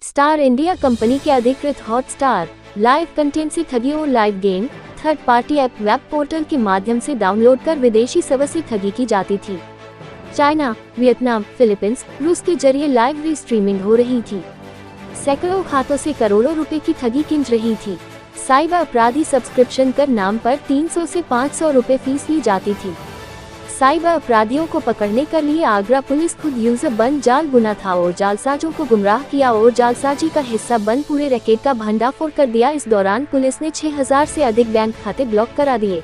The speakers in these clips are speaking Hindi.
स्टार इंडिया कंपनी के अधिकृत हॉटस्टार लाइव कंटेंट से ठगी और live game third party app web portal के माध्यम से डाउनलोड कर विदेशी सर्वर से ठगी की जाती थी। चाइना, वियतनाम, फिलीपींस, रूस के जरिए लाइव स्ट्रीमिंग हो रही थी। सैकड़ों खातों से करोड़ों रुपए की ठगी किंच रही थी। साइबर अपराधी सब्सक्रिप्शन कर नाम पर 300 से 500 रुपए फीस ली जाती थी। साइबर अपराधियों को पकड़ने के लिए आगरा पुलिस खुद यूजर बन जाल बुना था और जालसाजों को गुमराह किया और जालसाजी का हिस्सा बन पूरे रैकेट का भंडाफोड़ कर दिया। इस दौरान पुलिस ने 6000 से अधिक बैंक खाते ब्लॉक करा दिए।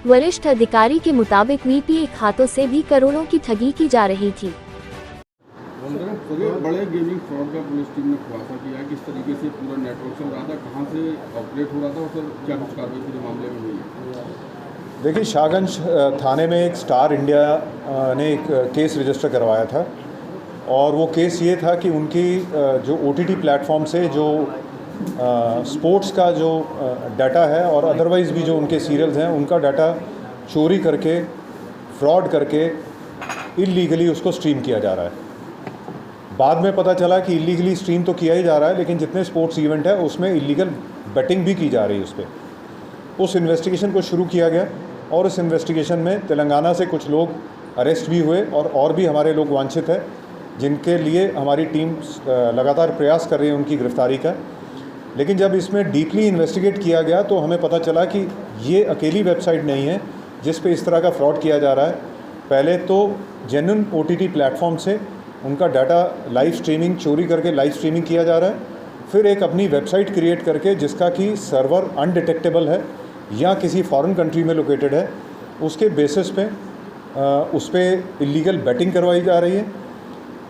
वरिष्ठ अधिकारी के मुताबिक वीपीए खातों से भी करोड़ों की ठगी की जा रही थी। बड़े गेमिंग फ्रॉड का पुलिस टीम ने खुलासा किया है, किस तरीके से पूरा नेटवर्क चल रहा था, कहां से ऑपरेट हो रहा था और सर क्या कुछ कार्रवाई पूरे मामले में हुई है? देखिए, शाहगंज थाने में एक स्टार इंडिया ने एक केस रजिस्टर करवाया था और वो केस ये था कि उनकी जो ओटीटी प्लेटफॉर्म से जो स्पोर्ट्स का जो डाटा है और अदरवाइज़ भी जो उनके सीरियल्स हैं उनका डाटा चोरी करके फ्रॉड करके इल्लीगली उसको स्ट्रीम किया जा रहा है। बाद में पता चला कि इल्लीगली स्ट्रीम तो किया ही जा रहा है, लेकिन जितने स्पोर्ट्स इवेंट है उसमें इल्लीगल बेटिंग भी की जा रही है उस पर। उस इन्वेस्टिगेशन को शुरू किया गया और इस इन्वेस्टिगेशन में तेलंगाना से कुछ लोग अरेस्ट भी हुए और भी हमारे लोग वांछित हैं, जिनके लिए हमारी टीम लगातार प्रयास कर रही है उनकी गिरफ्तारी का। लेकिन जब इसमें डीपली इन्वेस्टिगेट किया गया तो हमें पता चला कि ये अकेली वेबसाइट नहीं है जिस पे इस तरह का फ्रॉड किया जा रहा है। पहले तो जेन्युइन ओटीटी प्लेटफॉर्म से उनका डाटा लाइव स्ट्रीमिंग चोरी करके लाइव स्ट्रीमिंग किया जा रहा है, फिर एक अपनी वेबसाइट क्रिएट करके जिसका कि सर्वर अनडिटेक्टेबल है या किसी फॉरेन कंट्री में लोकेटेड है, उसके बेसिस पे उस पर इलीगल बैटिंग करवाई जा रही है,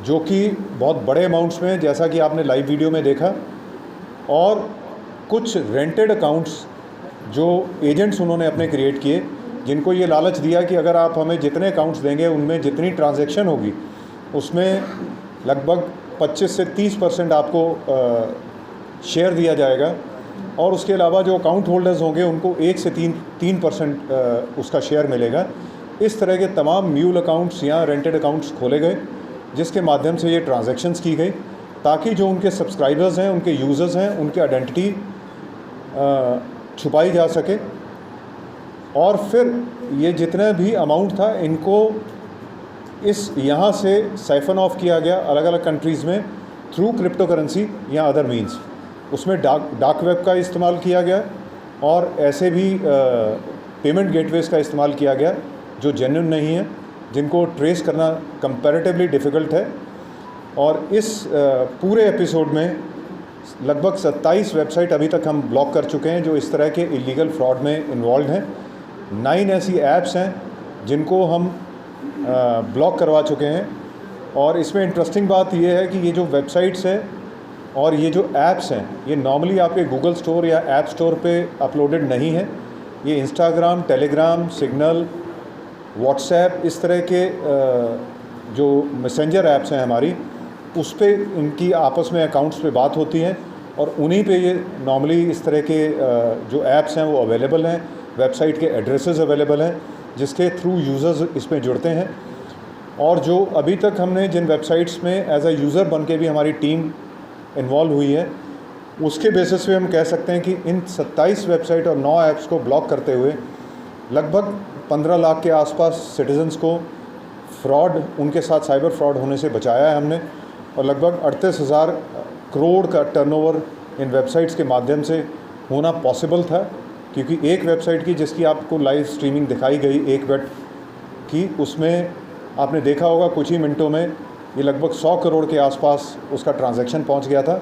जो कि बहुत बड़े अमाउंट्स में, जैसा कि आपने लाइव वीडियो में देखा। और कुछ रेंटेड अकाउंट्स जो एजेंट्स उन्होंने अपने क्रिएट किए, जिनको ये लालच दिया कि अगर आप हमें जितने अकाउंट्स देंगे उनमें जितनी ट्रांजैक्शन होगी उसमें लगभग 25 से 30% आपको शेयर दिया जाएगा और उसके अलावा जो अकाउंट होल्डर्स होंगे उनको 1 से 3% उसका शेयर मिलेगा। इस तरह के तमाम म्यूल अकाउंट्स या रेंटेड अकाउंट्स खोले गए, जिसके माध्यम से ये ट्रांजैक्शंस की गई ताकि जो उनके सब्सक्राइबर्स हैं, उनके यूज़र्स हैं, उनकी आइडेंटिटी छुपाई जा सके। और फिर ये जितना भी अमाउंट था इनको इस यहाँ से साइफन ऑफ किया गया अलग अलग कंट्रीज़ में थ्रू क्रिप्टो करेंसी या अदर मीन्स। उसमें डार्क वेब का इस्तेमाल किया गया और ऐसे भी पेमेंट गेटवेज़ का इस्तेमाल किया गया जो जेन्युइन नहीं है, जिनको ट्रेस करना कंपैरेटिवली डिफ़िकल्ट है। और इस पूरे एपिसोड में लगभग 27 वेबसाइट अभी तक हम ब्लॉक कर चुके हैं जो इस तरह के इलीगल फ्रॉड में इन्वॉल्व हैं। 9 ऐसी ऐप्स हैं जिनको हम ब्लॉक करवा चुके हैं। और इसमें इंटरेस्टिंग बात यह है कि ये जो वेबसाइट्स हैं और ये जो ऐप्स हैं ये नॉर्मली आपके गूगल स्टोर या ऐप स्टोर पे अपलोडेड नहीं है। ये इंस्टाग्राम, टेलीग्राम, सिग्नल, व्हाट्सएप, इस तरह के जो मैसेंजर ऐप्स हैं हमारी, उस पे इनकी आपस में अकाउंट्स पे बात होती है और उन्हीं पे ये नॉर्मली इस तरह के जो ऐप्स हैं वो अवेलेबल हैं। वेबसाइट के एड्रेसेस अवेलेबल हैं जिसके थ्रू यूज़र्स इसमें जुड़ते हैं। और जो अभी तक हमने जिन वेबसाइट्स में एज अ यूज़र बन के भी हमारी टीम इन्वॉल्व हुई है, उसके बेसिस पे हम कह सकते हैं कि इन 27 वेबसाइट और 9 ऐप्स को ब्लॉक करते हुए लगभग 15 लाख के आसपास सिटीजन्स को फ्रॉड, उनके साथ साइबर फ्रॉड होने से बचाया है हमने। और लगभग 38,000 करोड़ का टर्नओवर इन वेबसाइट्स के माध्यम से होना पॉसिबल था, क्योंकि एक वेबसाइट की जिसकी आपको लाइव स्ट्रीमिंग दिखाई गई एक बेट की, उसमें आपने देखा होगा कुछ ही मिनटों में ये लगभग 100 करोड़ के आसपास उसका ट्रांजैक्शन पहुंच गया था।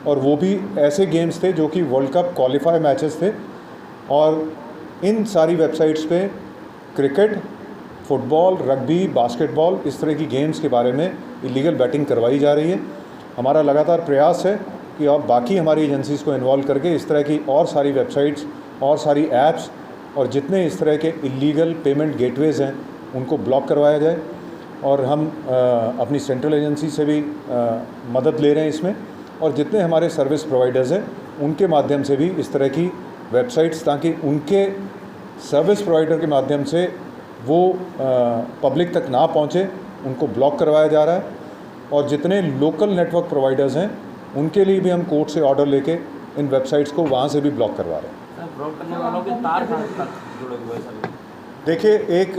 और वो भी ऐसे गेम्स थे जो कि वर्ल्ड कप क्वालिफाई मैचेस थे। और इन सारी वेबसाइट्स पे क्रिकेट, फुटबॉल, रग्बी, बास्केटबॉल, इस तरह की गेम्स के बारे में इलीगल बैटिंग करवाई जा रही है। हमारा लगातार प्रयास है कि अब बाकी हमारी एजेंसीज़ को इन्वॉल्व करके इस तरह की और सारी वेबसाइट्स और सारी ऐप्स और जितने इस तरह के इलीगल पेमेंट गेटवेज़ हैं उनको ब्लॉक करवाया जाए। और हम अपनी सेंट्रल एजेंसी से भी मदद ले रहे हैं इसमें, और जितने हमारे सर्विस प्रोवाइडर्स हैं उनके माध्यम से भी इस तरह की वेबसाइट्स, ताकि उनके सर्विस प्रोवाइडर के माध्यम से वो पब्लिक तक ना पहुँचे, उनको ब्लॉक करवाया जा रहा है। और जितने लोकल नेटवर्क प्रोवाइडर्स हैं उनके लिए भी हम कोर्ट से ऑर्डर लेके इन वेबसाइट्स को वहाँ से भी ब्लॉक करवा रहे हैं। फ्रॉड करने वालों के तार कहाँ तक जुड़े हुए हैं सभी? देखिए, एक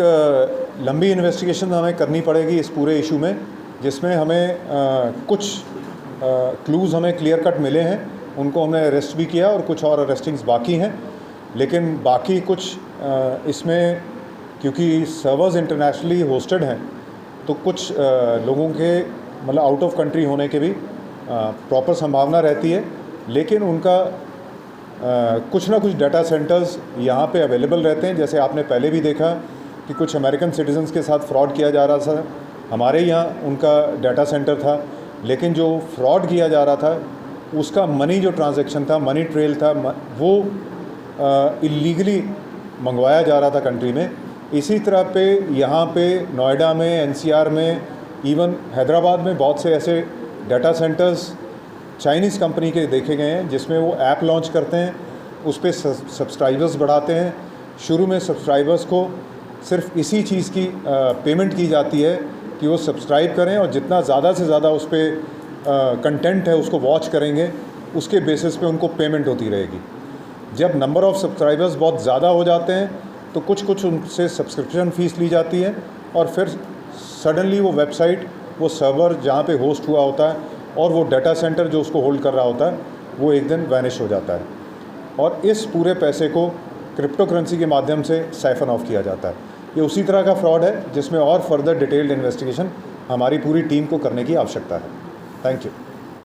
लंबी इन्वेस्टिगेशन हमें करनी पड़ेगी इस पूरे इशू में, जिसमें हमें कुछ क्लूज़ हमें क्लियर कट मिले हैं, उनको हमने अरेस्ट भी किया और कुछ और अरेस्टिंग्स बाकी हैं। लेकिन बाकी कुछ इसमें क्योंकि सर्वर्स इंटरनेशनली होस्टेड हैं तो कुछ लोगों के मतलब आउट ऑफ कंट्री होने के भी प्रॉपर संभावना रहती है, लेकिन उनका कुछ ना कुछ डाटा सेंटर्स यहाँ पे अवेलेबल रहते हैं। जैसे आपने पहले भी देखा कि कुछ अमेरिकन सिटीजन्स के साथ फ्रॉड किया जा रहा था, हमारे यहाँ उनका डाटा सेंटर था, लेकिन जो फ्रॉड किया जा रहा था उसका मनी जो ट्रांजैक्शन था, मनी ट्रेल था, वो इलीगली मंगवाया जा रहा था कंट्री में। इसी तरह पे यहाँ पे नोएडा में, एनसीआर में, इवन हैदराबाद में बहुत से ऐसे डाटा सेंटर्स चाइनीज़ कंपनी के देखे गए हैं जिसमें वो ऐप लॉन्च करते हैं, उस पर सब्सक्राइबर्स बढ़ाते हैं। शुरू में सब्सक्राइबर्स को सिर्फ इसी चीज़ की पेमेंट की जाती है कि वो सब्सक्राइब करें और जितना ज़्यादा से ज़्यादा उस पर कंटेंट है उसको वॉच करेंगे, उसके बेसिस पे उनको पेमेंट होती रहेगी। जब नंबर ऑफ़ सब्सक्राइबर्स बहुत ज़्यादा हो जाते हैं तो कुछ उनसे सब्सक्रिप्शन फ़ीस ली जाती है और फिर सडनली वो वेबसाइट, वो सर्वर जहाँ पे होस्ट हुआ होता है और वो डाटा सेंटर जो उसको होल्ड कर रहा होता है वो एक दिन वैनिश हो जाता है और इस पूरे पैसे को क्रिप्टो करेंसी के माध्यम से साइफन ऑफ किया जाता है। ये उसी तरह का फ्रॉड है जिसमें और फर्दर डिटेल्ड इन्वेस्टिगेशन हमारी पूरी टीम को करने की आवश्यकता है। Thank you.